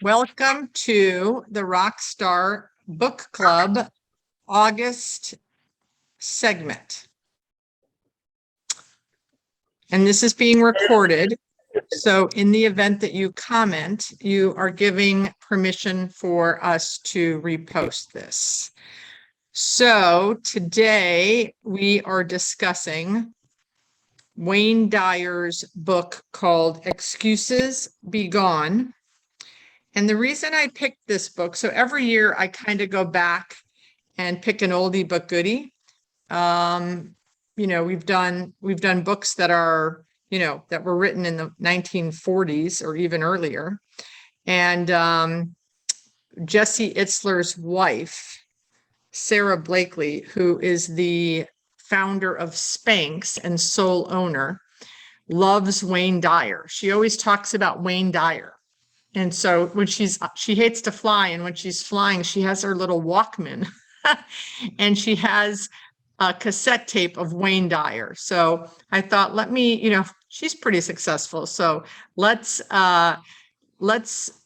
Welcome to the Rockstar Book Club August segment. And this is being recorded. So in the event that you comment, you are giving permission for us to repost this. So today we are discussing Wayne Dyer's book called Excuses, Begone. And the reason I picked this book, so every year I kind of go back and pick an oldie but goodie. We've done books that are, that were written in the 1940s or even earlier. And Jesse Itzler's wife, Sarah Blakely, who is the founder of Spanx and sole owner, loves Wayne Dyer. She always talks about Wayne Dyer. And so when she hates to fly, and when she's flying, she has her little Walkman and she has a cassette tape of Wayne Dyer. So I thought, she's pretty successful. So let's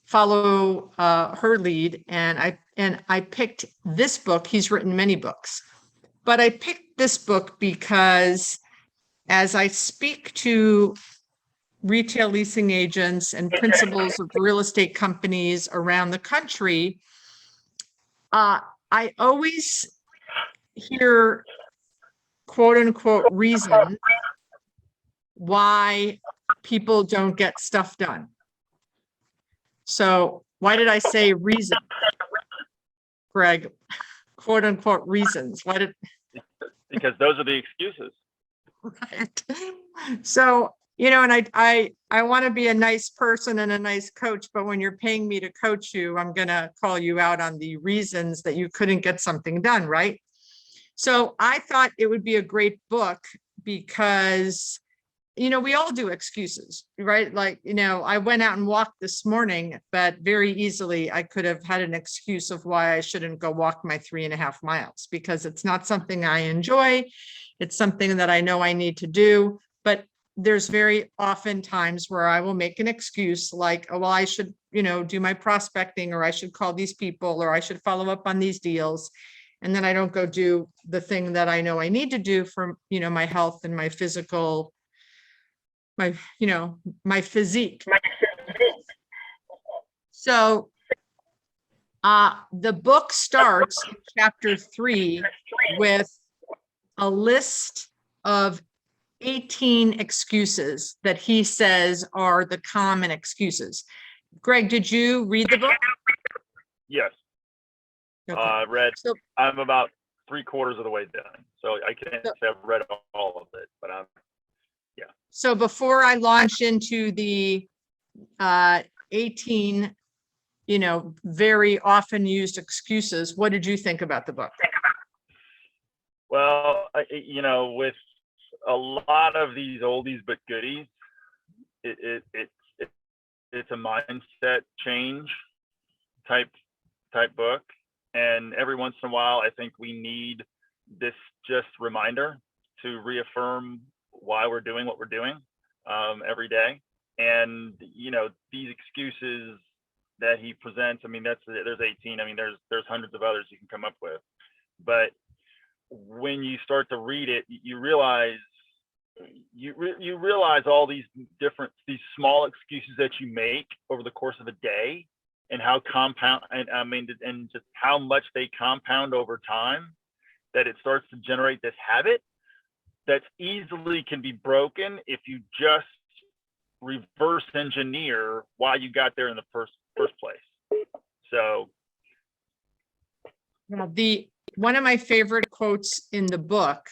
follow her lead. And I picked this book. He's written many books, but I picked this book because as I speak to retail leasing agents and principals of real estate companies around the country, I always hear quote unquote reason why people don't get stuff done. So why did I say reason, Greg? Quote unquote reasons. Because those are the excuses. Right. So, and I want to be a nice person and a nice coach, but when you're paying me to coach you, I'm going to call you out on the reasons that you couldn't get something done, right? So I thought it would be a great book because, we all do excuses, right? Like, I went out and walked this morning, but very easily I could have had an excuse of why I shouldn't go walk my 3.5 miles because it's not something I enjoy. It's something that I know I need to do, but there's very often times where I will make an excuse like, oh, well, I should, do my prospecting, or I should call these people, or I should follow up on these deals. And then I don't go do the thing that I know I need to do for, my health and my physical, my physique. So the book starts in chapter 3 with a list of 18 excuses that he says are the common excuses. Greg, did you read the book? Yes. Okay. I'm about 3/4 of the way done. So I can't say I've read all of it, but yeah. So before I launch into the 18, very often used excuses, what did you think about the book? Well, with a lot of these oldies but goodies, it's a mindset change type book, and every once in a while, I think we need this just reminder to reaffirm why we're doing what we're doing every day. And these excuses that he presents, there's 18. There's hundreds of others you can come up with, but when you start to read it, you realize all these small excuses that you make over the course of a day, and how and just how much they compound over time, that it starts to generate this habit that easily can be broken if you just reverse engineer why you got there in the first place. So one of my favorite quotes in the book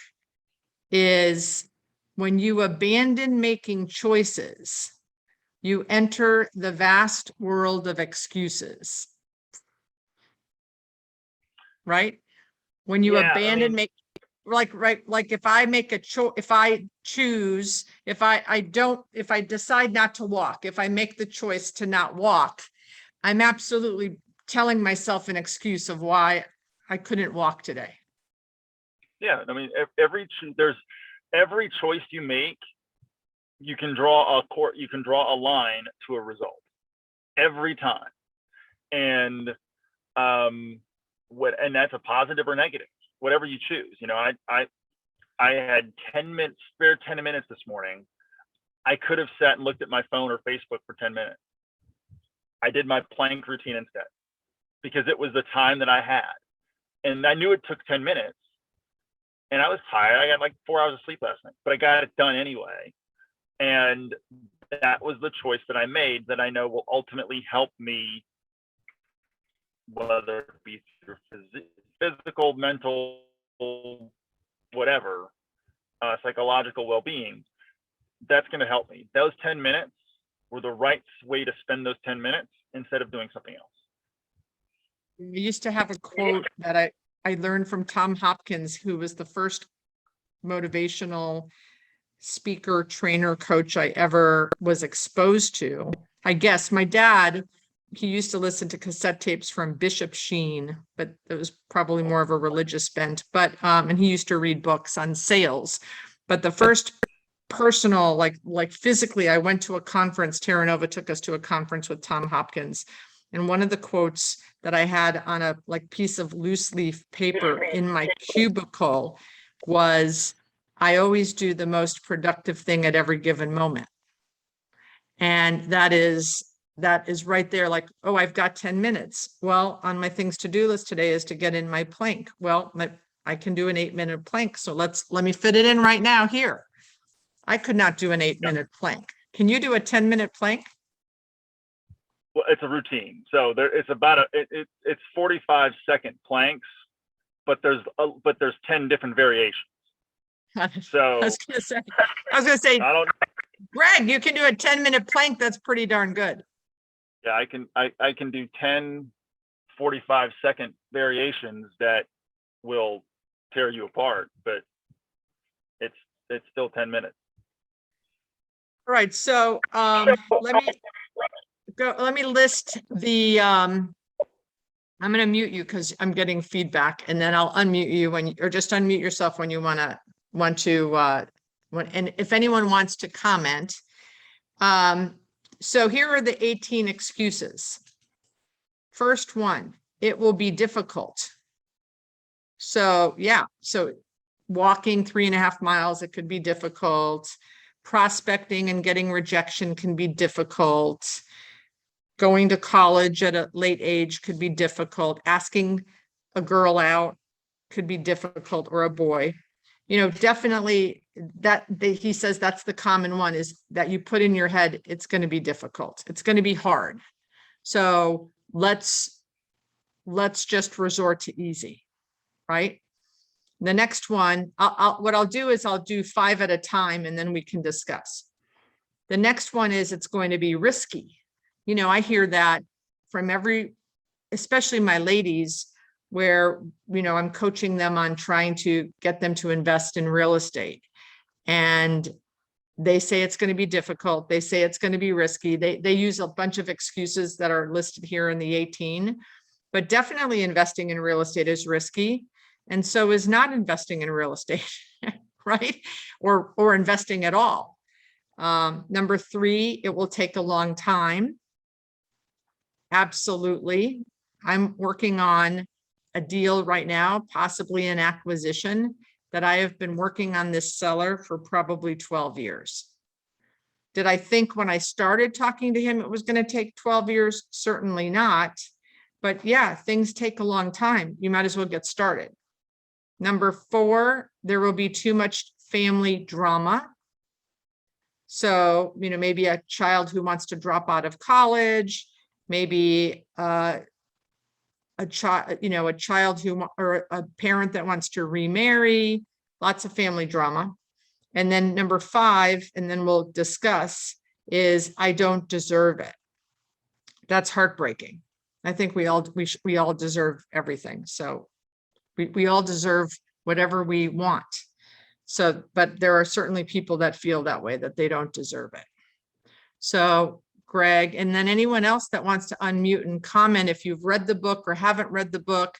is, when you abandon making choices, you enter the vast world of excuses. Right? When you abandon like if I make a choice, if I choose, if I decide not to walk, if I make the choice to not walk, I'm absolutely telling myself an excuse of why I couldn't walk today. Yeah, every choice you make, you can draw a line to a result every time. And and that's a positive or negative, whatever you choose. You know, I had 10 minutes, spare 10 minutes this morning. I could have sat and looked at my phone or Facebook for 10 minutes. I did my plank routine instead because it was the time that I had. And I knew it took 10 minutes and I was tired. I got like 4 hours of sleep last night, but I got it done anyway. And that was the choice that I made that I know will ultimately help me, whether it be through physical, mental, whatever, psychological well-being. That's going to help me. Those 10 minutes were the right way to spend those 10 minutes instead of doing something else. We used to have a quote that I learned from Tom Hopkins, who was the first motivational speaker, trainer, coach I ever was exposed to. I guess my dad, he used to listen to cassette tapes from Bishop Sheen, but it was probably more of a religious bent, but, and he used to read books on sales. But the first personal, like physically, I went to a conference, Terra Nova took us to a conference with Tom Hopkins. And one of the quotes that I had on a piece of loose leaf paper in my cubicle was, I always do the most productive thing at every given moment. And that is right there, like, oh, I've got 10 minutes. Well, on my things to do list today is to get in my plank. Well, I can do an 8-minute plank. So let me fit it in right now here. I could not do an 8-minute plank. Can you do a 10-minute plank? Well, it's a routine. So it's about it's 45-second planks, but there's 10 different variations. So I was gonna say, I don't. Greg, you can do a 10-minute plank. That's pretty darn good. Yeah, I can do 10 45-second variations that will tear you apart, but it's still 10 minutes. All right, so let me list the I'm going to mute you because I'm getting feedback, and then I'll unmute you or just unmute yourself when you want to and if anyone wants to comment. So here are the 18 excuses. First one, it will be difficult. So yeah, so walking 3.5 miles, it could be difficult. Prospecting and getting rejection can be difficult. Going to college at a late age could be difficult. Asking a girl out could be difficult, or a boy. You know, definitely he says that's the common one, is that you put in your head, it's going to be difficult. It's going to be hard. So let's just resort to easy, right? The next one, what I'll do is I'll do 5 at a time and then we can discuss. The next one is it's going to be risky. You know, I hear that from especially my ladies, where, you know, I'm coaching them on trying to get them to invest in real estate. And they say it's going to be difficult. They say it's going to be risky. They use a bunch of excuses that are listed here in the 18, but definitely investing in real estate is risky. And so is not investing in real estate, right? Or investing at all. Number 3, it will take a long time. Absolutely. I'm working on a deal right now, possibly an acquisition, that I have been working on this seller for probably 12 years. Did I think when I started talking to him it was going to take 12 years? Certainly not. But yeah, things take a long time. You might as well get started. Number 4, there will be too much family drama. So, you know, maybe a child who wants to drop out of college, maybe a child or a parent that wants to remarry, lots of family drama. And then number 5, and then we'll discuss, is I don't deserve it. That's heartbreaking. I think we all deserve everything. So we all deserve whatever we want. So, but there are certainly people that feel that way, that they don't deserve it. So Greg, and then anyone else that wants to unmute and comment if you've read the book or haven't read the book.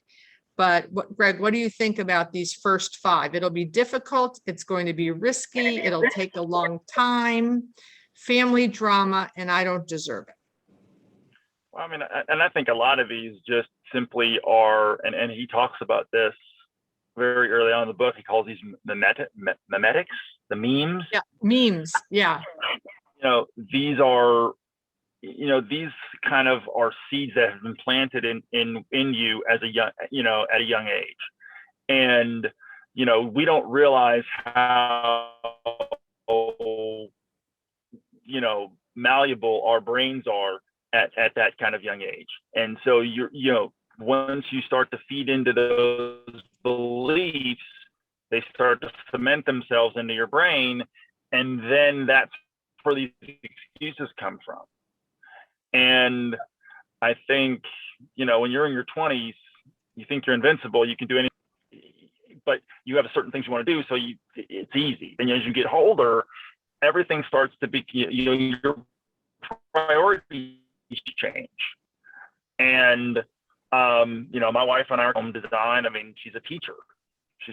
But Greg, what do you think about these first 5? It'll be difficult. It's going to be risky. It'll take a long time. Family drama, and I don't deserve it. I mean, and I think a lot of these just simply are, and he talks about this very early on in the book. He calls these memetics, the memes. Yeah, memes. Yeah. These are, these kind of are seeds that have been planted in you as a young, at a young age. And, we don't realize how, malleable our brains are at that kind of young age. And so once you start to feed into those beliefs, they start to cement themselves into your brain. And then that's where these excuses come from. And I think, when you're in your 20s, you think you're invincible, you can do anything, but you have certain things you want to do. So it's easy. And as you get older, everything starts to be, your priorities change. And, my wife and I are home design. I mean, she's a teacher. She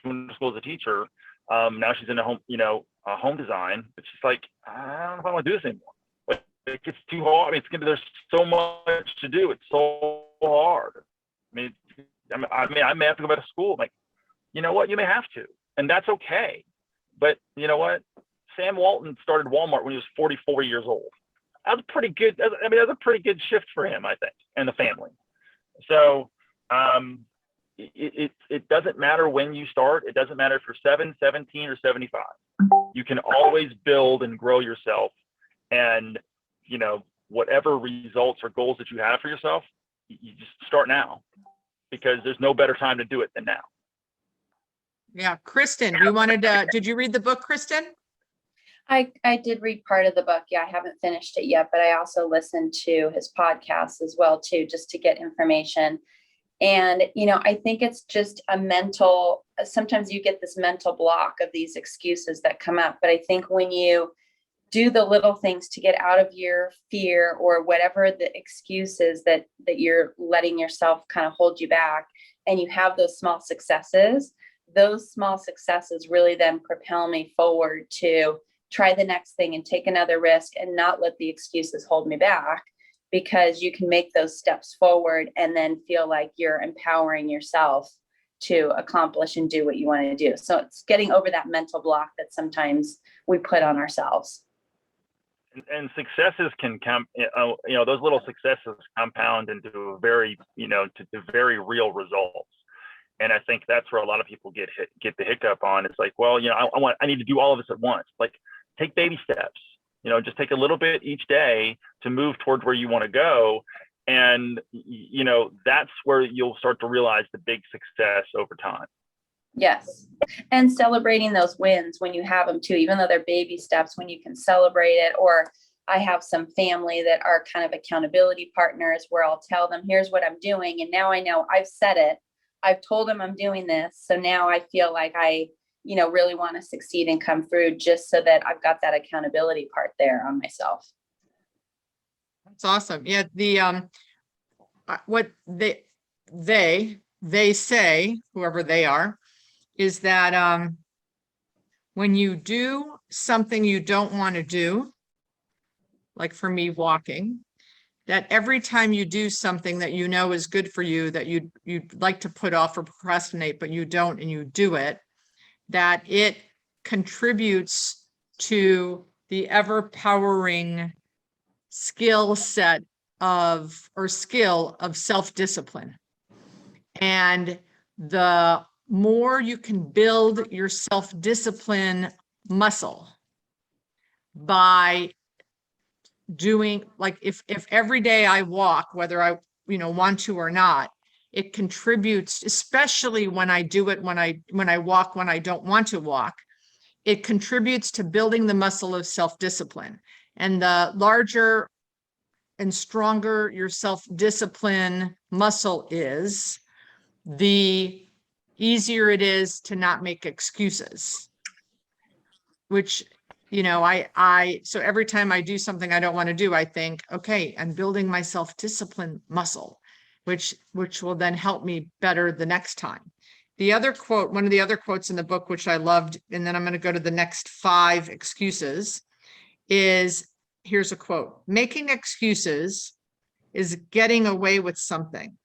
went to school as a teacher. Now she's in a home design, but she's like, I don't know if I want to do this anymore. Like, it's too hard. I mean, there's so much to do. It's so hard. I mean, I may have to go back to school. I'm like, you know what? You may have to, and that's okay. But you know what? Sam Walton started Walmart when he was 44 years old. That was pretty good. That was a pretty good shift for him, I think, and the family. So it doesn't matter when you start. It doesn't matter if you're 7, 17, or 75. You can always build and grow yourself. And, whatever results or goals that you have for yourself, you just start now, because there's no better time to do it than now. Yeah. Kristen, did you read the book, Kristen? I did read part of the book. Yeah, I haven't finished it yet, but I also listened to his podcast as well, too, just to get information. And, I think it's just sometimes you get this mental block of these excuses that come up. But I think when you do the little things to get out of your fear or whatever the excuse is that you're letting yourself kind of hold you back, and you have those small successes really then propel me forward to try the next thing and take another risk and not let the excuses hold me back, because you can make those steps forward and then feel like you're empowering yourself to accomplish and do what you want to do. So it's getting over that mental block that sometimes we put on ourselves. And successes can come, those little successes compound into very, to very real results. And I think that's where a lot of people get the hiccup on. It's like, well, I need to do all of this at once. Like, take baby steps, just take a little bit each day to move towards where you want to go. And, that's where you'll start to realize the big success over time. Yes. And celebrating those wins when you have them too, even though they're baby steps, when you can celebrate it. Or I have some family that are kind of accountability partners where I'll tell them, here's what I'm doing. And now I know I've said it. I've told them I'm doing this. So now I feel like I, really want to succeed and come through, just so that I've got that accountability part there on myself. That's awesome. Yeah. The, what they say, whoever they are, is that, when you do something you don't want to do, like for me, walking, that every time you do something that is good for you, that you'd like to put off or procrastinate, but you don't, and you do it, that it contributes to the ever-powering skill of self-discipline. And the more you can build your self-discipline muscle by doing, like, if every day I walk, whether I want to or not, it contributes, especially when I do it, when I walk when I don't want to walk, it contributes to building the muscle of self-discipline. And the larger and stronger your self-discipline muscle is, the easier it is to not make excuses, which, so every time I do something I don't want to do, I think, okay, I'm building my self-discipline muscle, which will then help me better the next time. The other quote, one of the other quotes in the book, which I loved, and then I'm going to go to the next 5 excuses, is, here's a quote: making excuses is getting away with something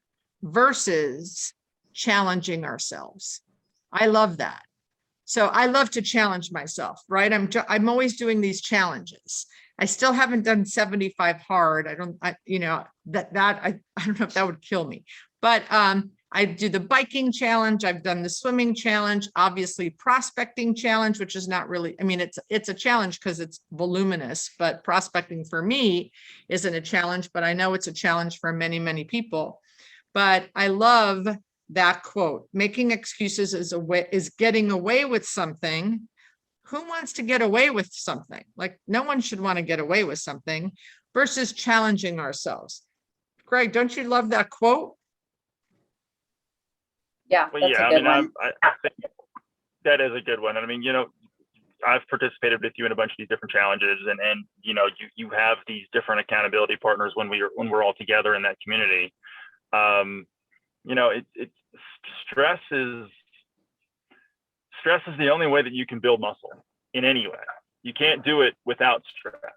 versus challenging ourselves. I love that. So I love to challenge myself, right? I'm always doing these challenges. I still haven't done 75 hard. I don't know if that would kill me, but I do the biking challenge. I've done the swimming challenge, obviously prospecting challenge, which is not really, I mean, it's a challenge because it's voluminous, but prospecting for me isn't a challenge, but I know it's a challenge for many, many people. But I love that quote, making excuses is getting away with something. Who wants to get away with something? Like, no one should want to get away with something versus challenging ourselves. Greg, don't you love that quote? Yeah, Well, that's yeah, a good one. I think that is a good one. And I mean, I've participated with you in a bunch of these different challenges, and you have these different accountability partners when we're all together in that community. Stress is the only way that you can build muscle in any way. You can't do it without stress.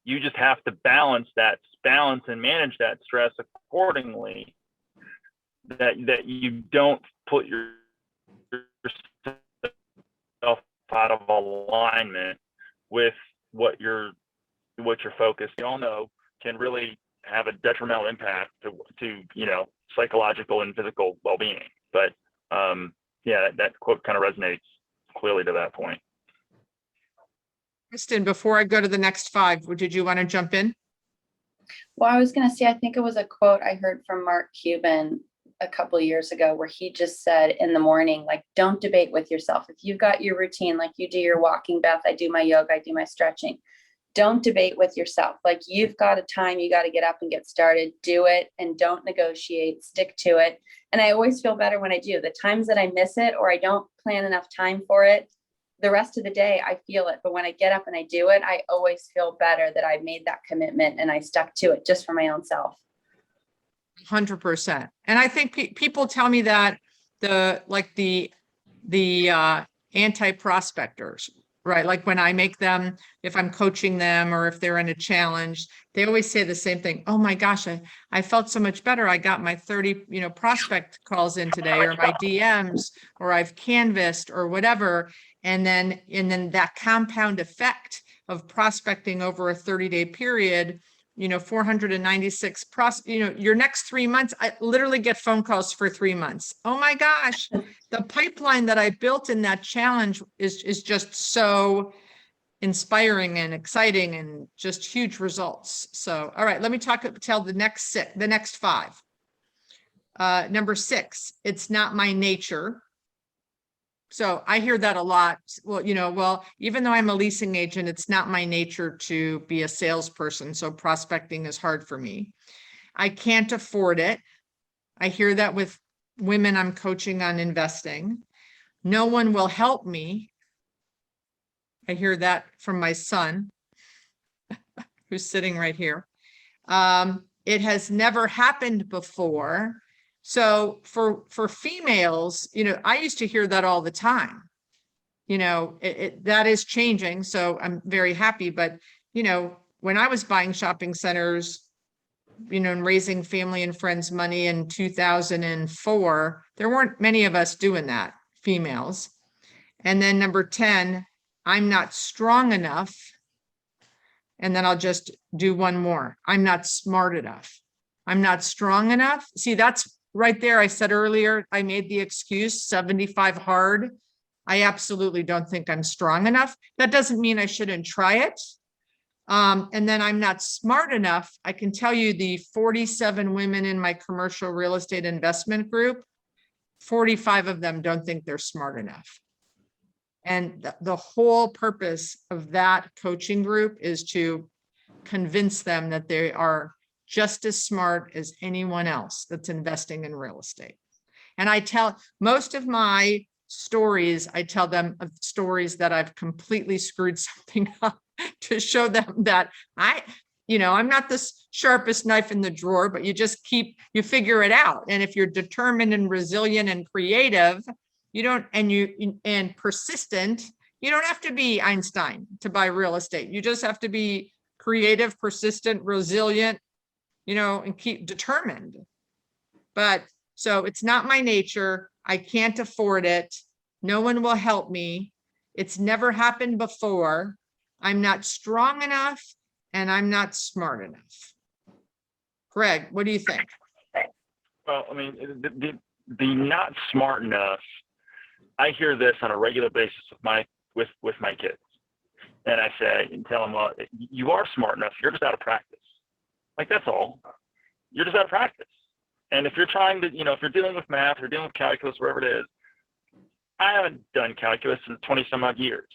You just have to balance and manage that stress accordingly, that you don't put yourself out of alignment with what you're focused. You all know can really have a detrimental impact to psychological and physical well-being. But that quote kind of resonates clearly to that point. Kristen, before I go to the next 5, did you want to jump in? Well, I was going to say, I think it was a quote I heard from Mark Cuban a couple of years ago, where he just said in the morning, like, don't debate with yourself. If you've got your routine, like you do your walking, Beth, I do my yoga, I do my stretching. Don't debate with yourself. Like, you've got a time, you got to get up and get started, do it, and don't negotiate, stick to it. And I always feel better when I do. The times that I miss it, or I don't plan enough time for it, the rest of the day I feel it. But when I get up and I do it, I always feel better that I made that commitment and I stuck to it just for my own self. 100%. And I think people tell me that the anti-prospectors, right? Like when I make them, if I'm coaching them or if they're in a challenge, they always say the same thing. Oh my gosh, I felt so much better. I got my 30, prospect calls in today, or my DMs, or I've canvassed or whatever. And then that compound effect of prospecting over a 30-day period, 496 your next 3 months, I literally get phone calls for 3 months. Oh my gosh, the pipeline that I built in that challenge is just so inspiring and exciting and just huge results. So, all right, let me tell the next 5. Number 6, it's not my nature. So I hear that a lot. Well, even though I'm a leasing agent, it's not my nature to be a salesperson. So prospecting is hard for me. I can't afford it. I hear that with women I'm coaching on investing. No one will help me. I hear that from my son, who's sitting right here. It has never happened before. So for females, I used to hear that all the time. That is changing. So I'm very happy. But, when I was buying shopping centers, and raising family and friends money in 2004, there weren't many of us doing that, females. And then number 10, I'm not strong enough. And then I'll just do one more. I'm not smart enough. I'm not strong enough. See, that's right there. I said earlier, I made the excuse 75 hard. I absolutely don't think I'm strong enough. That doesn't mean I shouldn't try it. And then I'm not smart enough. I can tell you the 47 women in my commercial real estate investment group, 45 of them don't think they're smart enough. And the whole purpose of that coaching group is to convince them that they are just as smart as anyone else that's investing in real estate. And I tell most of my stories, I tell them of stories that I've completely screwed something up to show them that I'm not the sharpest knife in the drawer, but you figure it out. And if you're determined and resilient and creative, and persistent, you don't have to be Einstein to buy real estate. You just have to be creative, persistent, resilient, and keep determined. But so it's not my nature. I can't afford it. No one will help me. It's never happened before. I'm not strong enough and I'm not smart enough. Greg, what do you think? Well, I mean, the not smart enough, I hear this on a regular basis with my kids. And I say, and tell them, well, you are smart enough. You're just out of practice. Like, that's all. You're just out of practice. And if you're trying to, if you're dealing with math, or dealing with calculus, wherever it is, I haven't done calculus in 20 some odd years.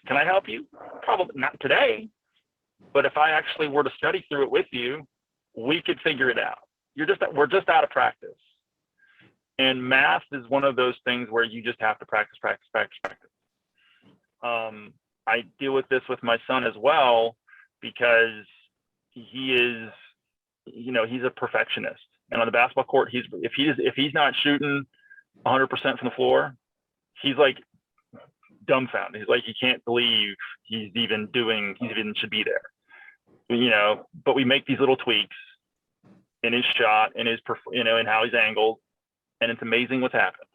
Can I help you? Probably not today. But if I actually were to study through it with you, we could figure it out. We're just out of practice. And math is one of those things where you just have to practice. I deal with this with my son as well, because he is, he's a perfectionist. And on the basketball court, if he's not shooting 100% from the floor, he's like dumbfounded. He's like, he can't believe he even should be there. But we make these little tweaks in his shot, in his, in how he's angled, and it's amazing what's happened.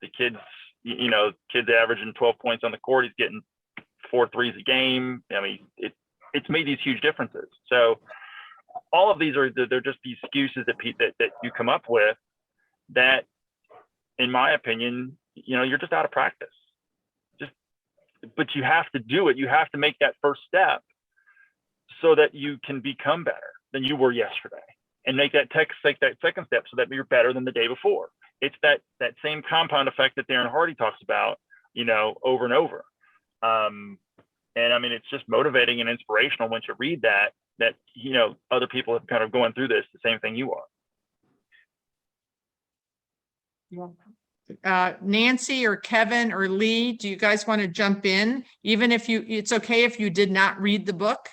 The kids averaging 12 points on the court. He's getting 4 threes a game. I mean, it's made these huge differences. So all of these they're just these excuses that you come up with that, in my opinion, you're just out of practice. But you have to do it. You have to make that first step so that you can become better than you were yesterday, and make that second step so that you're better than the day before. It's that same compound effect that Darren Hardy talks about, over and over. And I mean, it's just motivating and inspirational once you read that other people have kind of going through the same thing you are. Yeah. Nancy or Kevin or Lee, do you guys want to jump in? Even if it's okay if you did not read the book,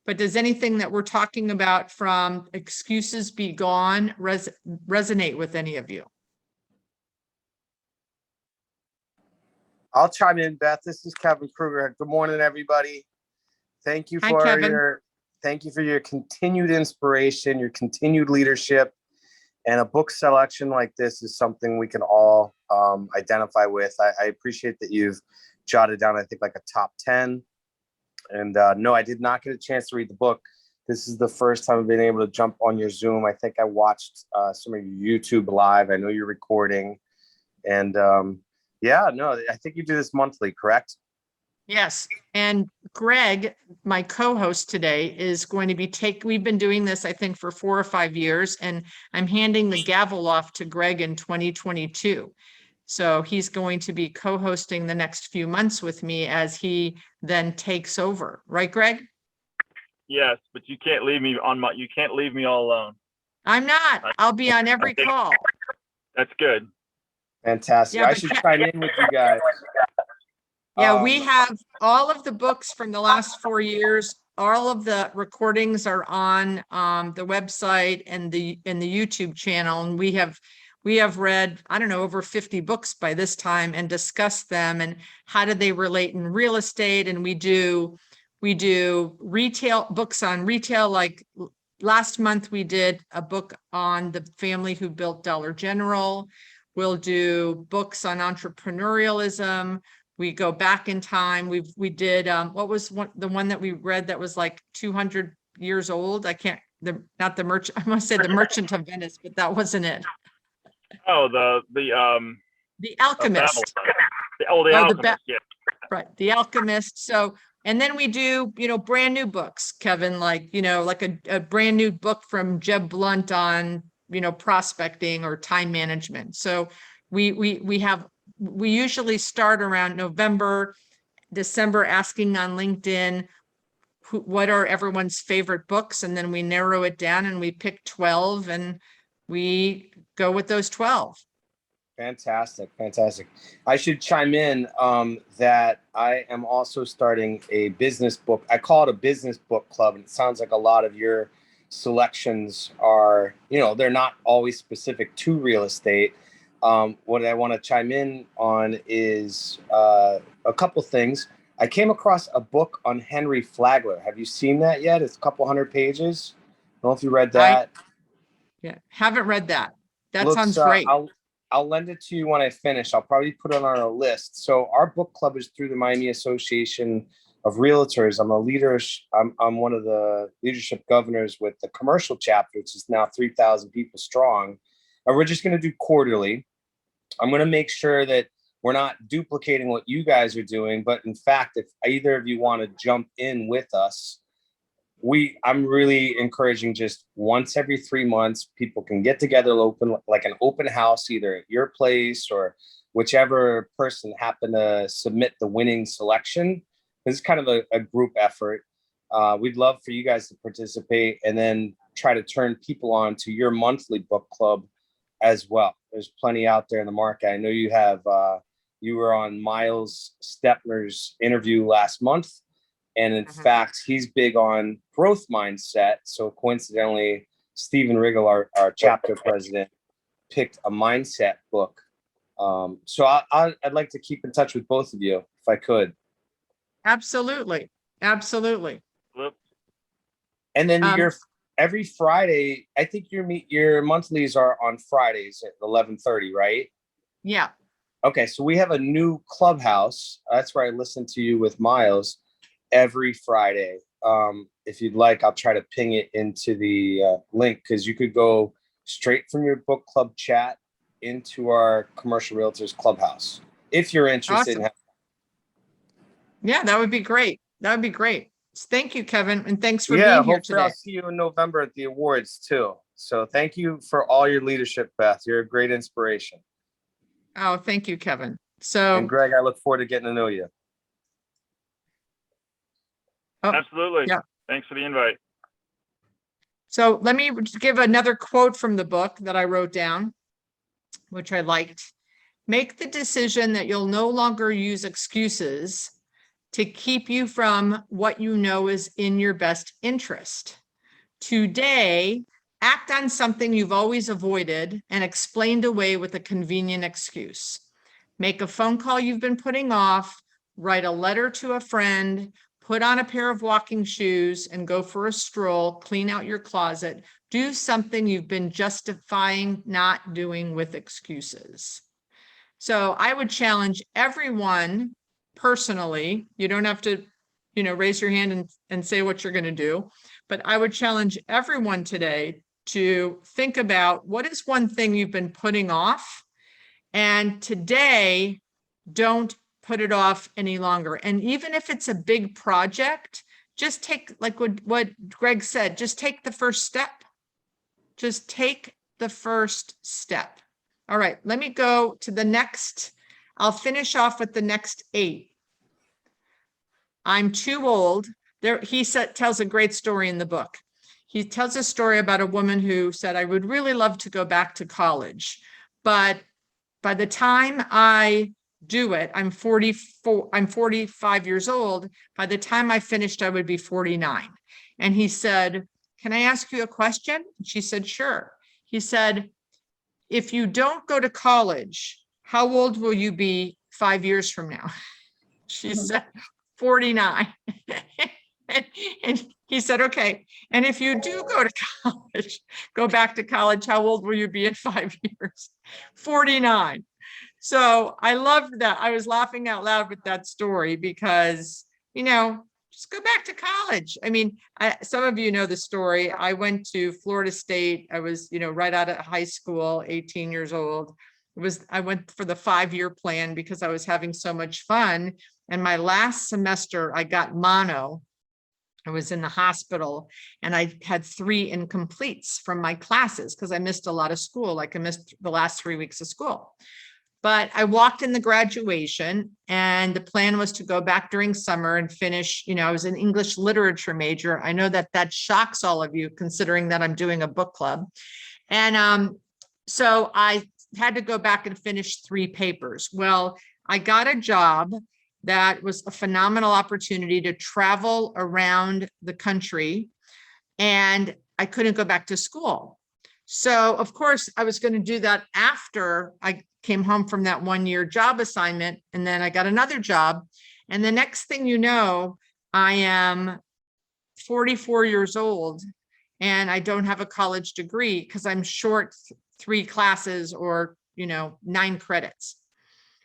but does anything that we're talking about from Excuses Begone resonate with any of you? I'll chime in, Beth. This is Kevin Kruger. Good morning, everybody. Thank you Hi, for Kevin. your continued inspiration, your continued leadership. And a book selection like this is something we can all identify with. I appreciate that you've jotted down, I think, like a top 10. And no, I did not get a chance to read the book. This is the first time I've been able to jump on your Zoom. I think I watched some of your YouTube live. I know you're recording. And yeah, no, I think you do this monthly, correct? Yes. And Greg, my co-host today, is going to be we've been doing this, I think, for 4 or 5 years, and I'm handing the gavel off to Greg in 2022. So he's going to be co-hosting the next few months with me as he then takes over. Right, Greg? Yes, but you can't leave me all alone. I'm not. I'll be on every call. That's good. Fantastic. Yeah, I should chime in with you guys. Yeah, we have all of the books from the last 4 years. All of the recordings are on the website and the YouTube channel, and we have read, I don't know, over 50 books by this time, and discussed them and how do they relate in real estate. And we do retail books on retail. Like last month, we did a book on the family who built Dollar General. We'll do books on entrepreneurialism. We go back in time. We did what was the one that we read that was like 200 years old? I must say the Merchant of Venice, but that wasn't it. Oh, The Alchemist. The Alchemist. Yeah. Right, The Alchemist. So, and then we do, brand new books, Kevin, like a brand new book from Jeb Blunt on, prospecting or time management. So we usually start around November, December, asking on LinkedIn, what are everyone's favorite books? And then we narrow it down and we pick 12 and we go with those 12. Fantastic. I should chime in that I am also starting a business book. I call it a business book club. And it sounds like a lot of your selections are, they're not always specific to real estate. What I want to chime in on is a couple things. I came across a book on Henry Flagler. Have you seen that yet? It's a couple hundred pages. know if you read I- that. Yeah, haven't read that. That Looks, sounds great. I'll lend it to you when I finish. I'll probably put it on a list. So our book club is through the Miami Association of Realtors. I'm a leader. I'm one of the leadership governors with the commercial chapter, which is now 3,000 people strong. And we're just going to do quarterly. I'm going to make sure that we're not duplicating what you guys are doing, but in fact, if either of you want to jump in with us, I'm really encouraging just once every 3 months, people can get together, open like an open house, either at your place or whichever person happened to submit the winning selection. This is kind of a group effort. We'd love for you guys to participate and then try to turn people on to your monthly book club as well. There's plenty out there in the market. I know you have, you were on Miles Stepner's interview last month. And in fact, he's big on growth mindset. So coincidentally, Stephen Riggle, our chapter president, picked a mindset book. So I'd like to keep in touch with both of you if I could. Absolutely. Absolutely. Whoop. And then every Friday, I think your monthlies are on Fridays at 11:30, right? Yeah. Okay, so we have a new clubhouse. That's where I listen to you with Miles every Friday. If you'd like, I'll try to ping it into the link, because you could go straight from your book club chat into our commercial realtors clubhouse if you're interested. Awesome. Yeah, that would be great. That would be great. Thank you, Kevin, and thanks for being here Hopefully today. I'll see you in November at the awards too. So thank you for all your leadership, Beth. You're a great inspiration. Oh, thank you, Kevin. So, And Greg, I look forward to getting to know you. Absolutely. yeah. Thanks for the invite. So let me give another quote from the book that I wrote down, which I liked. Make the decision that you'll no longer use excuses to keep you from what you know is in your best interest. Today, act on something you've always avoided and explained away with a convenient excuse. Make a phone call you've been putting off, write a letter to a friend, put on a pair of walking shoes and go for a stroll, clean out your closet, do something you've been justifying not doing with excuses. So I would challenge everyone personally. You don't have to, raise your hand and say what you're going to do, but I would challenge everyone today to think about what is one thing you've been putting off, and today don't put it off any longer. And even if it's a big project, just take, like what Greg said, just take the first step. Just take the first step. All right, let me go to the next. I'll finish off with the next 8. I'm too old. He tells a great story in the book. He tells a story about a woman who said, I would really love to go back to college, but by the time I do it, I'm 45 years old. By the time I finished, I would be 49. And he said, can I ask you a question? She said, sure. He said, if you don't go to college, how old will you be 5 years from now? She said, 49. And he said, okay. And if you do go to college, go back to college, how old will you be in 5 years? 49. So I loved that. I was laughing out loud with that story because, just go back to college. I mean, some of you know the story. I went to Florida State. I was, right out of high school, 18 years old. I went for the 5-year plan because I was having so much fun. And my last semester, I got mono. I was in the hospital and I had 3 incompletes from my classes because I missed a lot of school. Like I missed the last 3 weeks of school. But I walked in the graduation and the plan was to go back during summer and finish, I was an English literature major. I know that shocks all of you considering that I'm doing a book club. And so I had to go back and finish 3 papers. Well, I got a job that was a phenomenal opportunity to travel around the country, and I couldn't go back to school. So of course I was going to do that after I came home from that 1-year job assignment. And then I got another job. And the next thing you know, I am 44 years old and I don't have a college degree because I'm short 3 classes or, 9 credits.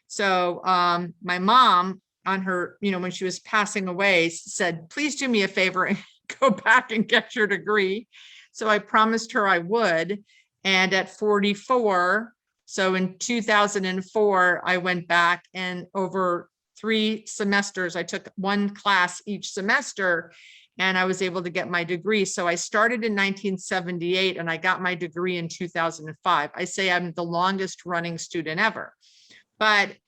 So my mom on her, when she was passing away, said, please do me a favor and go back and get your degree. So I promised her I would. And at 44, so in 2004, I went back, and over 3 semesters, I took 1 class each semester, and I was able to get my degree. So I started in 1978 and I got my degree in 2005. I say I'm the longest running student ever. But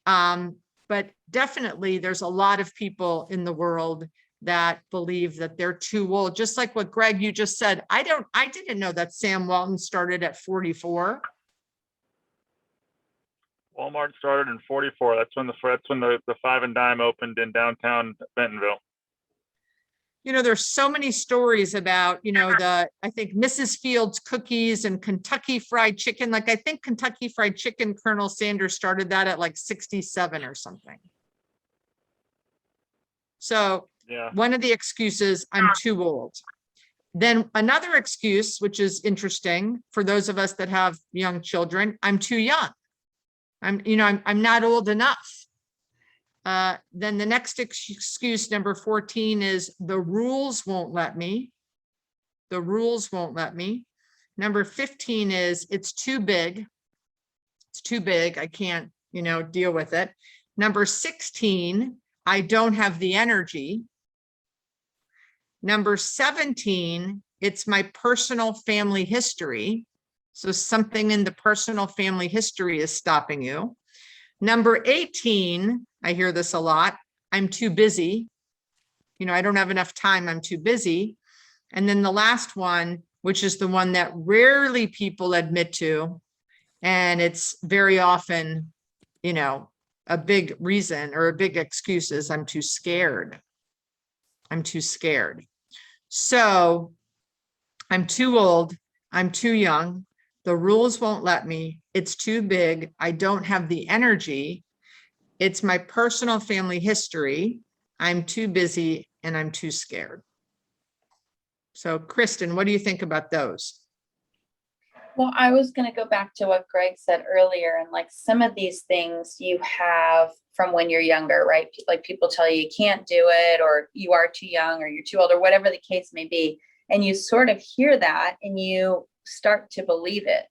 definitely there's a lot of people in the world that believe that they're too old. Just like what Greg, you just said. I didn't know that Sam Walton started at 44. Walmart started in 44. That's when the Five and Dime opened in downtown Bentonville. There's so many stories about, I think Mrs. Fields cookies and Kentucky Fried Chicken. Like, I think Kentucky Fried Chicken, Colonel Sanders started that at like 67 or something. So Yeah. one of the excuses, I'm too old. Then another excuse, which is interesting for those of us that have young children, I'm too young. I'm not old enough. Then the next excuse, number 14, is the rules won't let me. The rules won't let me. Number 15 is it's too big. It's too big. I can't, deal with it. Number 16, I don't have the energy. Number 17, it's my personal family history. So something in the personal family history is stopping you. Number 18, I hear this a lot, I'm too busy. I don't have enough time, I'm too busy. And then the last one, which is the one that rarely people admit to, and it's very often, a big reason or a big excuse is I'm too scared. I'm too scared. So I'm too old, I'm too young, the rules won't let me, it's too big, I don't have the energy, it's my personal family history, I'm too busy, and I'm too scared. So Kristen, what do you think about those? Well, I was going to go back to what Greg said earlier, and like some of these things you have from when you're younger, right? Like people tell you can't do it, or you are too young, or you're too old, or whatever the case may be. And you sort of hear that and you start to believe it.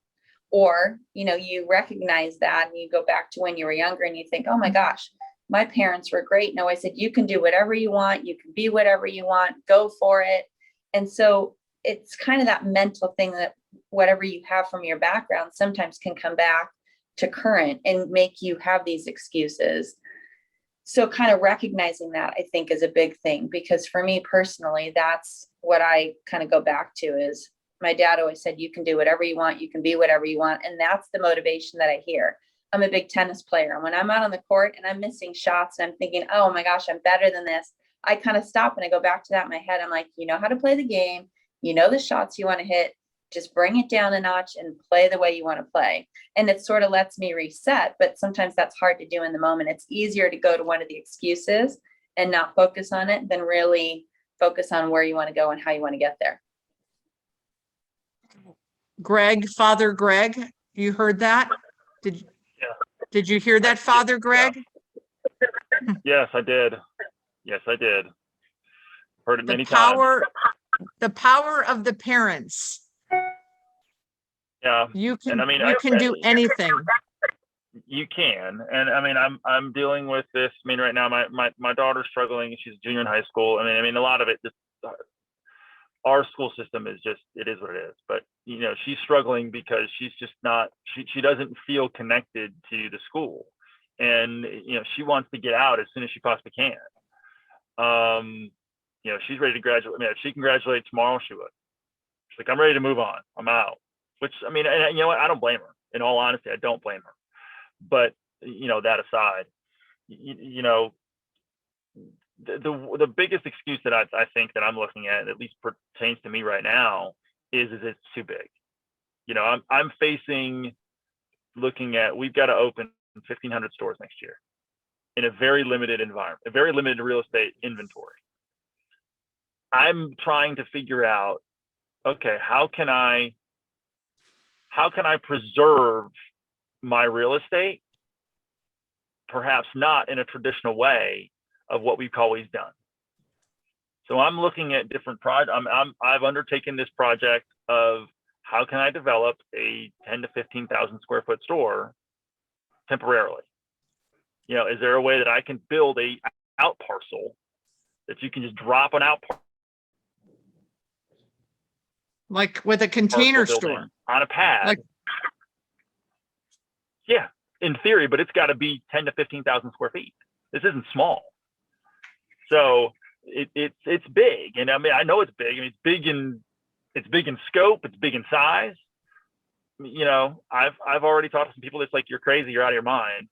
Or, you recognize that and you go back to when you were younger and you think, oh my gosh, my parents were great. No, I said, you can do whatever you want. You can be whatever you want, go for it. And so it's kind of that mental thing that whatever you have from your background sometimes can come back to current and make you have these excuses. So kind of recognizing that, I think, is a big thing, because for me personally, that's what I kind of go back to is my dad always said, you can do whatever you want, you can be whatever you want. And that's the motivation that I hear. I'm a big tennis player. And when I'm out on the court and I'm missing shots and I'm thinking, oh my gosh, I'm better than this, I kind of stop and I go back to that in my head. I'm like, you know how to play the game, the shots you want to hit, just bring it down a notch and play the way you want to play. And it sort of lets me reset, but sometimes that's hard to do in the moment. It's easier to go to one of the excuses and not focus on it than really focus on where you want to go and how you want to get there. Greg, Father Greg, you heard that? Did you hear that, Father Greg? Yes, I did. Yes, I did. Heard it many times. The power of the parents. Yeah. You can, and you can do anything. You can. And I'm dealing with this. Right now, my daughter's struggling. She's a junior in high school. A lot of it just, our school system is just, it is what it is. But, she's struggling because she's just not, she doesn't feel connected to the school. And, she wants to get out as soon as she possibly can. She's ready to graduate. If she can graduate tomorrow, she would. She's like, I'm ready to move on. I'm out. Which, and you know what? I don't blame her. In all honesty, I don't blame her. But, that aside, the biggest excuse that I think that I'm looking at least pertains to me right now, is it's too big. I'm looking at, we've got to open 1,500 stores next year in a very limited environment, a very limited real estate inventory. I'm trying to figure out okay, how can I preserve my real estate? Perhaps not in a traditional way of what we've always done. So I'm looking at different I've undertaken this project of how can I develop a 10 to 15,000 square foot store temporarily? You know, is there a way that I can build a out parcel that you can just drop an out Like with a container parcel store. building on a pad? Like- Yeah, in theory, but it's got to be 10 to 15,000 square feet. This isn't small. So it's big, and I mean, I know it's big. I mean, it's big in scope. It's big in size. You know, I've already talked to some people that's like, you're crazy, you're out of your mind,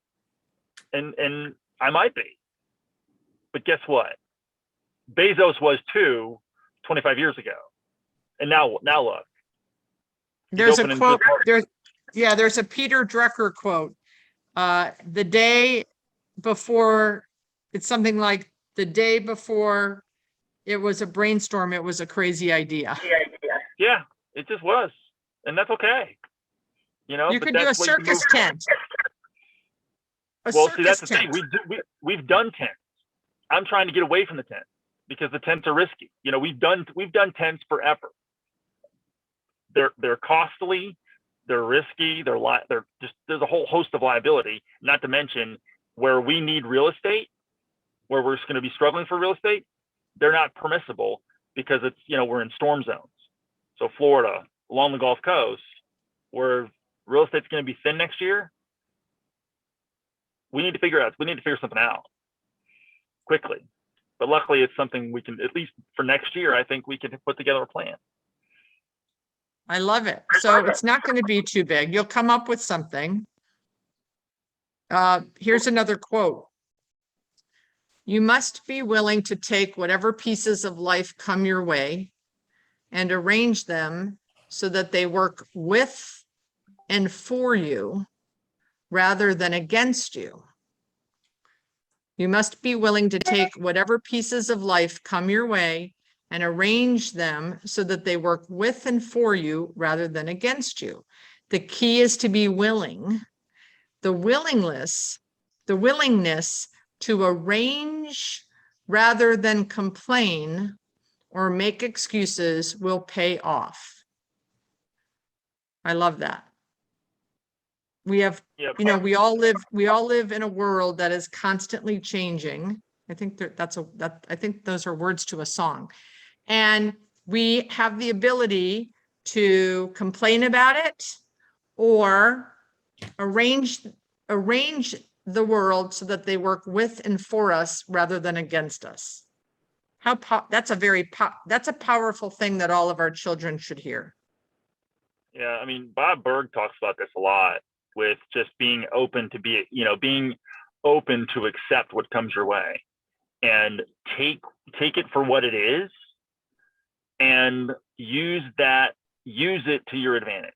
and I might be. But guess what? Bezos was too 25 years ago, and now look. There's a opening quote, this- there's a Peter Drucker quote. The day before, it's something like the day before it was a brainstorm, it was a crazy idea. Yeah, it just was, and that's okay. You know, You but can do a that's what you can circus move- tent. Well, see, that's the tent. thing. We've done tents. I'm trying to get away from the tent because the tents are risky. You know, we've done tents forever. They're costly, they're risky, they're just, there's a whole host of liability. Not to mention where we need real estate, where we're just going to be struggling for real estate, they're not permissible because it's, you know, we're in storm zones. So Florida, along the Gulf Coast, where real estate's going to be thin next year, we need to figure something out quickly. But luckily it's something we can, at least for next year, I think we can put together a plan. I love it. So it's not going to be too big. You'll come up with something. Here's another quote. You must be willing to take whatever pieces of life come your way and arrange them so that they work with and for you rather than against you. You must be willing to take whatever pieces of life come your way and arrange them so that they work with and for you rather than against you. The key is to be willing. The willingness to arrange rather than complain or make excuses will pay off. I love that. We have, Yeah, you know, we all live in a world that is constantly changing. I think I think those are words to a song. And we have the ability to complain about it or arrange the world so that they work with and for us rather than against us. That's a powerful thing that all of our children should hear. Yeah, I mean, Bob Berg talks about this a lot with just being open to accept what comes your way and take it for what it is and use it to your advantage.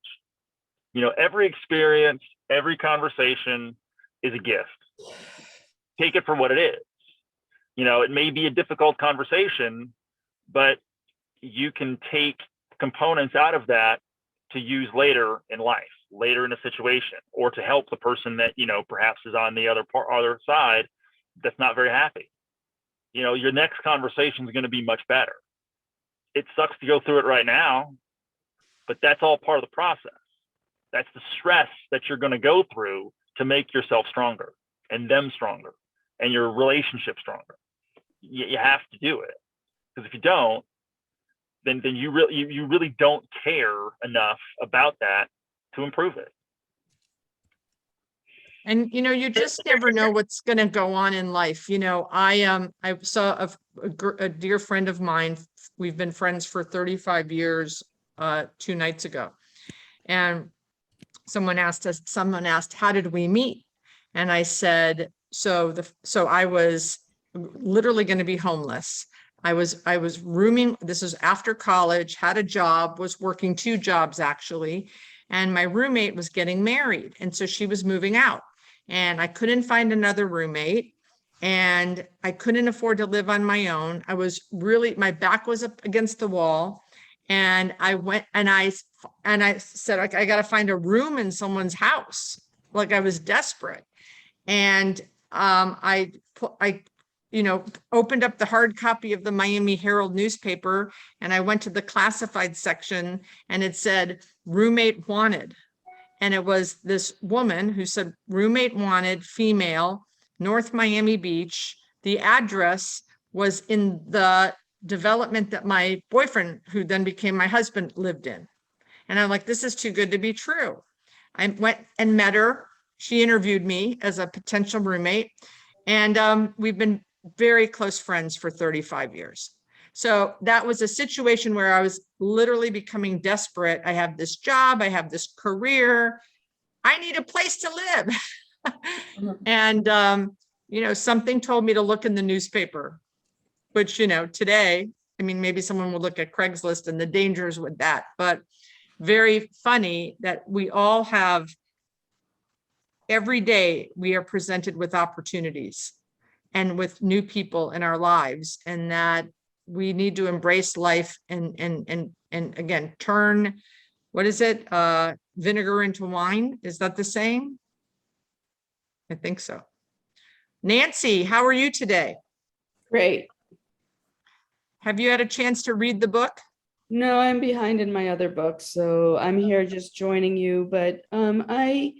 You know, every experience, every conversation is a gift. Take it for what it is. You know, it may be a difficult conversation, but you can take components out of that to use later in life, later in a situation, or to help the person that, you know, perhaps is on the other side that's not very happy. You know, your next conversation is going to be much better. It sucks to go through it right now, but that's all part of the process. That's the stress that you're going to go through to make yourself stronger and them stronger and your relationship stronger. You have to do it, because if you don't, then you really don't care enough about that to improve it. And, you know, you just never know what's going to go on in life. You know, I saw a dear friend of mine. We've been friends for 35 years, 2 nights ago. And someone asked, how did we meet? And I said, so I was literally going to be homeless. I was rooming. This was after college, had a job, was working 2 jobs actually. And my roommate was getting married. And so she was moving out and I couldn't find another roommate and I couldn't afford to live on my own. My back was up against the wall And I went and I said, like, I got to find a room in someone's house. Like I was desperate. And I opened up the hard copy of the Miami Herald newspaper, and I went to the classified section, and it said roommate wanted. And it was this woman who said roommate wanted, female, North Miami Beach. The address was in the development that my boyfriend, who then became my husband, lived in. And I'm like, this is too good to be true. I went and met her. She interviewed me as a potential roommate. And we've been very close friends for 35 years. So that was a situation where I was literally becoming desperate. I have this job, I have this career, I need a place to live. And, something told me to look in the newspaper, which, today, I mean, maybe someone would look at Craigslist and the dangers with that, but very funny that we all have, every day we are presented with opportunities and with new people in our lives, and that we need to embrace life and again, turn, what is it? Vinegar into wine. Is that the saying? I think so. Nancy, how are you today? Great. Have you had a chance to read the book? No, I'm behind in my other books, so I'm here just joining you. But I'm very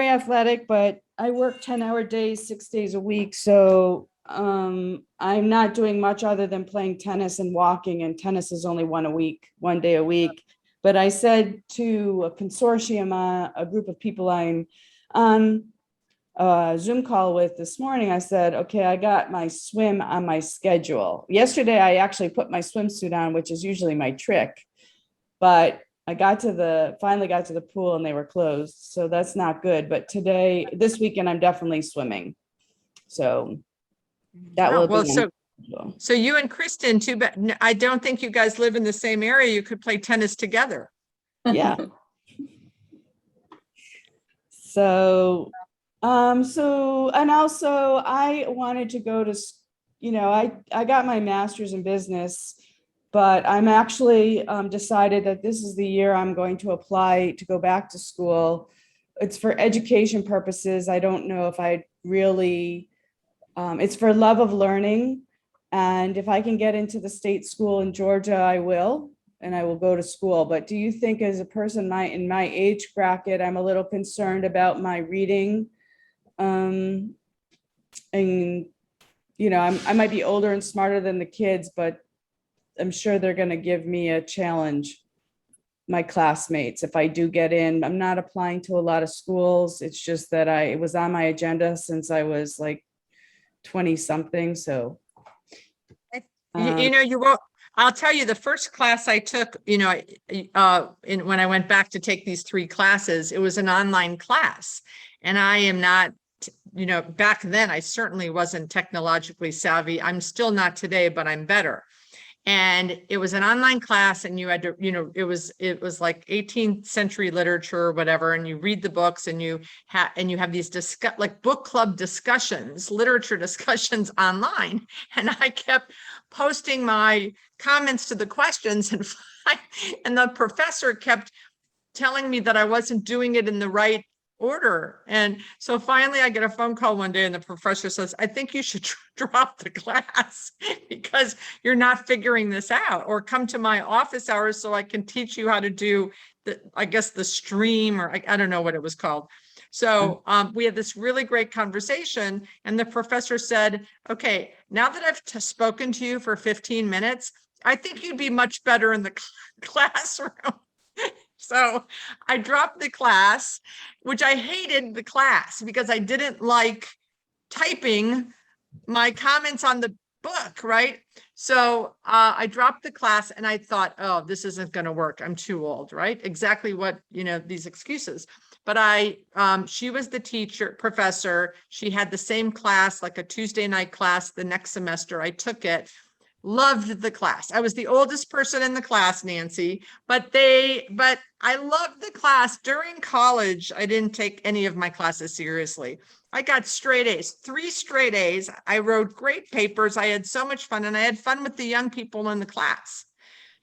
athletic, but I work 10-hour days, 6 days a week. So I'm not doing much other than playing tennis and walking, and tennis is only one day a week. But I said to a consortium, a group of people I'm on a Zoom call with this morning, I said, okay, I got my swim on my schedule. Yesterday, I actually put my swimsuit on, which is usually my trick, but I finally got to the pool and they were closed. So that's not good. But this weekend, I'm definitely swimming. So that will be. So you and Kristen, too bad. I don't think you guys live in the same area. You could play tennis together. Yeah. And also I wanted to go to, I got my master's in business, but I'm actually decided that this is the year I'm going to apply to go back to school. It's for education purposes. I don't know if I really, it's for love of learning. And if I can get into the state school in Georgia, I will, and I will go to school. But do you think, as a person in my age bracket, I'm a little concerned about my reading? I might be older and smarter than the kids, but I'm sure they're going to give me a challenge, my classmates, if I do get in. I'm not applying to a lot of schools. It's just that it was on my agenda since I was like 20 something. So you won't. I'll tell you, the first class I took, when I went back to take these 3 classes, it was an online class, and I am not, back then I certainly wasn't technologically savvy. I'm still not today, but I'm better. And it was an online class, and you had to, it was like 18th century literature or whatever, and you read the books, and you have these like book club discussions, literature discussions online. And I kept posting my comments to the questions, and the professor kept telling me that I wasn't doing it in the right order. And so finally I get a phone call one day, and the professor says, I think you should drop the class because you're not figuring this out, or come to my office hours so I can teach you how to do the stream, or I don't know what it was called. So we had this really great conversation, and the professor said, okay, now that I've spoken to you for 15 minutes, I think you'd be much better in the classroom. So I dropped the class, which I hated the class because I didn't like typing my comments on the book, right? So I dropped the class, and I thought, oh, this isn't going to work. I'm too old, right? Exactly what, these excuses. But she was the professor. She had the same class, like a Tuesday night class the next semester. I took it. Loved the class. I was the oldest person in the class, Nancy, but I loved the class. During college, I didn't take any of my classes seriously. I got straight A's, 3 straight A's. I wrote great papers. I had so much fun, and I had fun with the young people in the class.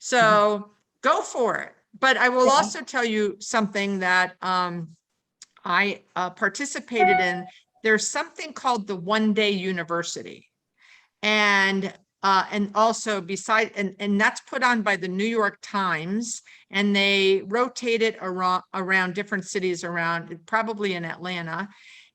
So go for it. But I will Yeah. also tell you something that I participated in. There's something called the One Day University. And also and that's put on by the New York Times, and they rotate it around different cities around, probably in Atlanta.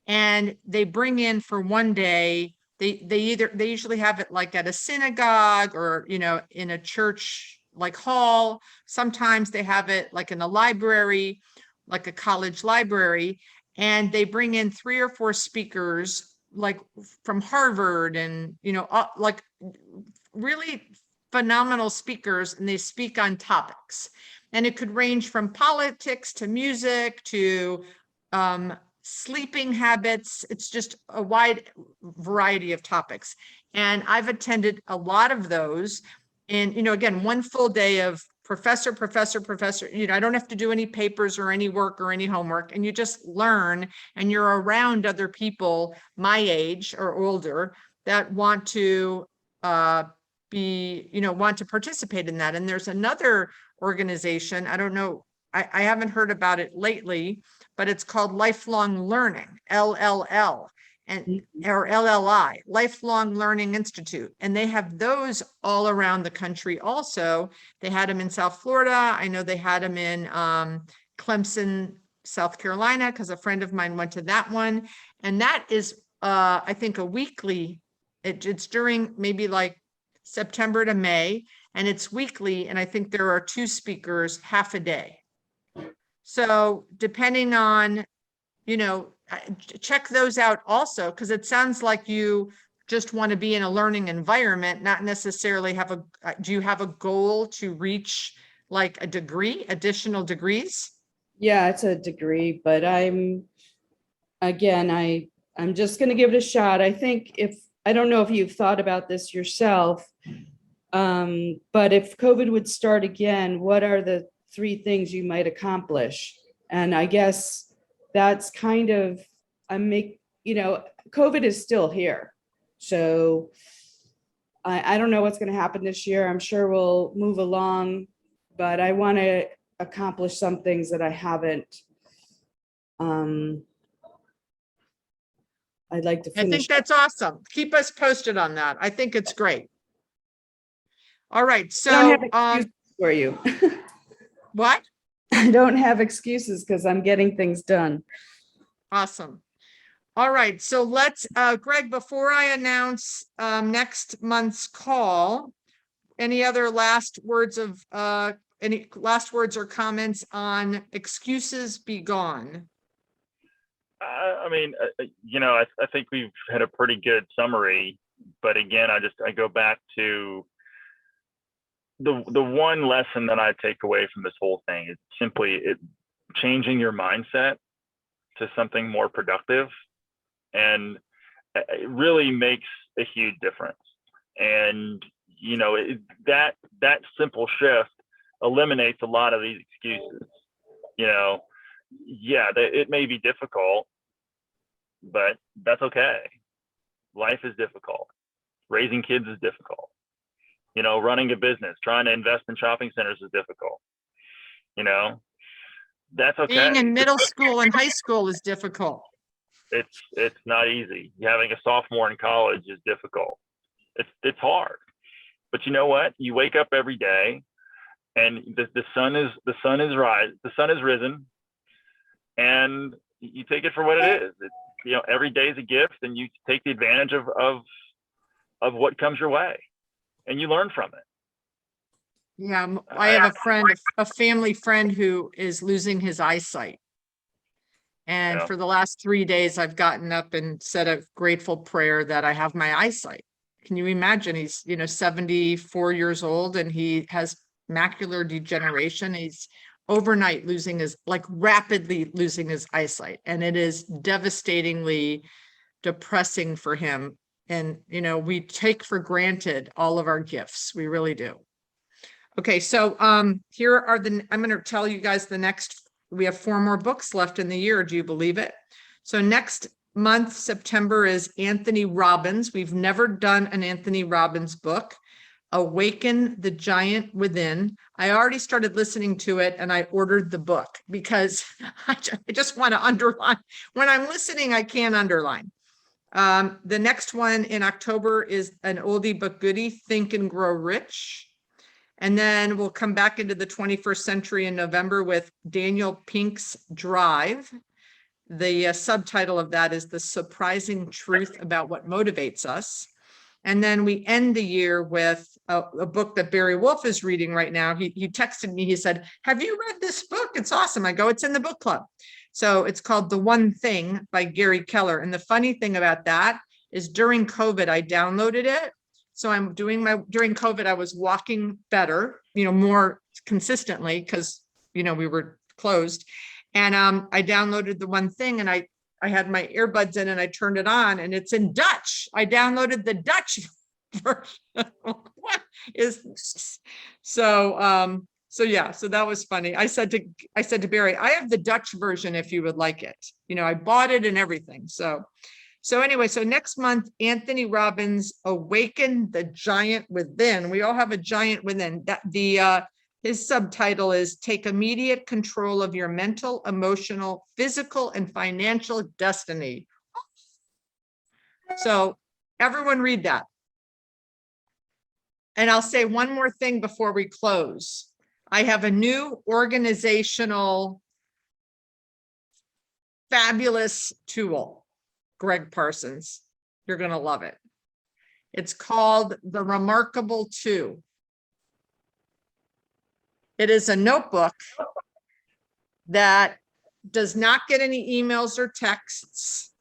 And they bring in for one day, they usually have it like at a synagogue or, in a church like hall. Sometimes they have it like in a library, like a college library, and they bring in 3 or 4 speakers like from Harvard and, like really phenomenal speakers, and they speak on topics. And it could range from politics to music to sleeping habits. It's just a wide variety of topics. And I've attended a lot of those. And, again, one full day of professor, I don't have to do any papers or any work or any homework, and you just learn, and you're around other people my age or older that want to want to participate in that. And there's another organization, I don't know, I haven't heard about it lately, but it's called Lifelong Learning, LLL, or LLI, Lifelong Learning Institute. And they have those all around the country also. They had them in South Florida. I know they had them in Clemson, South Carolina, because a friend of mine went to that one. And that is, I think, a weekly, it's during maybe like September to May, and it's weekly. And I think there are 2 speakers half a day. So depending on, check those out also, because it sounds like you just want to be in a learning environment, not necessarily do you have a goal to reach like a degree, additional degrees? Yeah, it's a degree, but I'm just going to give it a shot. I think I don't know if you've thought about this yourself, but if COVID would start again, what are the 3 things you might accomplish? And I guess that's kind of, COVID is still here. So I don't know what's going to happen this year. I'm sure we'll move along, but I want to accomplish some things that I haven't. I'd like to finish. I think that's awesome. Keep us posted on that. I think it's great. All right. So I don't have excuses for you. What? I don't have excuses because I'm getting things done. Awesome. All right. So let's, Greg, before I announce next month's call, any last words or comments on Excuses Begone? I think we've had a pretty good summary, but again, I go back to the one lesson that I take away from this whole thing is simply changing your mindset to something more productive, and it really makes a huge difference. And that simple shift eliminates a lot of these excuses. It may be difficult, but that's okay. Life is difficult. Raising kids is difficult. Running a business, trying to invest in shopping centers is difficult. That's okay. Being in middle school and high school is difficult. It's not easy. Having a sophomore in college is difficult. It's hard. But you know what? You wake up every day, and the sun is risen, and you take it for what it is. Every day is a gift, and you take the advantage of what comes your way, and you learn from it. Yeah, I have a family friend who is losing his eyesight. And for the last 3 days, I've gotten up and said a grateful prayer that I have my eyesight. Can you imagine? He's, 74 years old, and he has macular degeneration. He's overnight rapidly losing his eyesight. And it is devastatingly depressing for him. And, we take for granted all of our gifts. We really do. Okay. So here are I'm going to tell you guys we have 4 more books left in the year. Do you believe it? So next month, September, is Anthony Robbins. We've never done an Anthony Robbins book. Awaken the Giant Within. I already started listening to it and I ordered the book because I just want to underline. When I'm listening, I can't underline. The next one in October is an oldie but goodie, Think and Grow Rich. And then we'll come back into the 21st century in November with Daniel Pink's Drive. The subtitle of that is The Surprising Truth About What Motivates Us. And then we end the year with a book that Barry Wolf is reading right now. He texted me, he said, have you read this book? It's awesome. I go, it's in the book club. So it's called The One Thing by Gary Keller. And the funny thing about that is during COVID, I downloaded it. So I'm during COVID, I was walking better, more consistently because, we were closed. And I downloaded The One Thing and I had my earbuds in and I turned it on and it's in Dutch. I downloaded the Dutch version. What is this? So yeah, so that was funny. I said to Barry, I have the Dutch version if you would like it. I bought it and everything. So anyway, so next month, Anthony Robbins, Awaken the Giant Within. We all have a giant within. His subtitle is Take Immediate Control of Your Mental, Emotional, Physical, and Financial Destiny. So everyone read that. And I'll say one more thing before we close. I have a new organizational fabulous tool, Greg Parsons. You're going to love it. It's called the Remarkable 2. It is a notebook that does not get any emails or texts.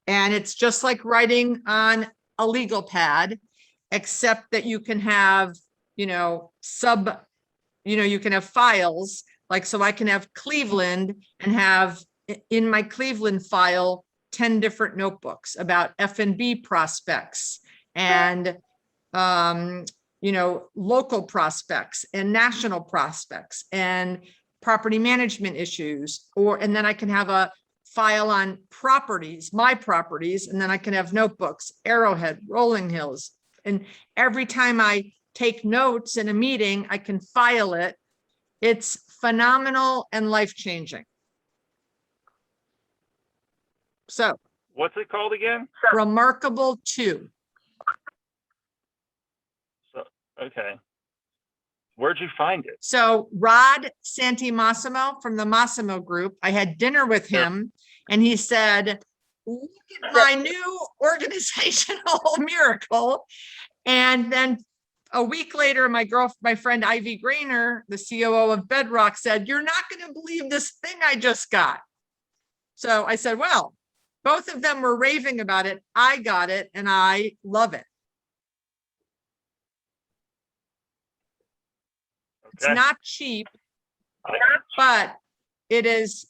And it's just like writing on a legal pad, except that you can have, you can have files. Like, so I can have Cleveland and have in my Cleveland file 10 different notebooks about F&B prospects and, local prospects and national prospects and property management issues, and then I can have a file on properties, my properties, and then I can have notebooks, Arrowhead, Rolling Hills. And every time I take notes in a meeting, I can file it. It's phenomenal and life-changing. So what's it called again? Remarkable 2. Okay. Where'd you find it? So Rod Santimassimo from the Massimo Group, I had dinner with him and he said, look at my new organizational miracle. And then a week later, my friend Ivy Grainer, the COO of Bedrock, said, you're not going to believe this thing I just got. So I said, well, both of them were raving about it. I got it and I love it. It's not cheap, but it is,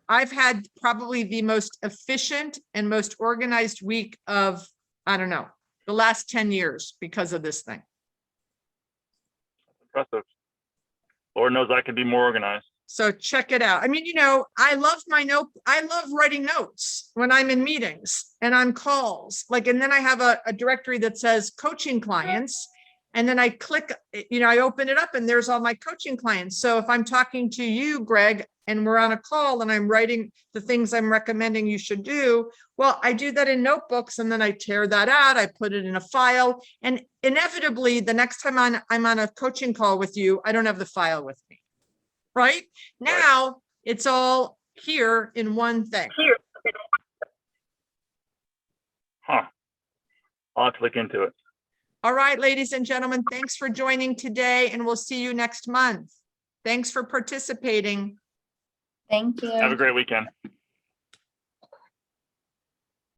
I've had probably the most efficient and most organized week of, I don't know, the last 10 years because of this thing. Impressive. Lord knows I could be more organized. So check it out. I mean, I love I love writing notes when I'm in meetings and on calls, and then I have a directory that says coaching clients. And then I click, I open it up and there's all my coaching clients. So if I'm talking to you, Greg, and we're on a call and I'm writing the things I'm recommending you should do, well, I do that in notebooks and then I tear that out. I put it in a file. And inevitably, the next time I'm on a coaching call with you, I don't have the file with me. Right? Now, it's all here in one thing. Huh. I'll have to look into it. All right, ladies and gentlemen, thanks for joining today, and we'll see you next month. Thanks for participating. Thank you. Have a great weekend.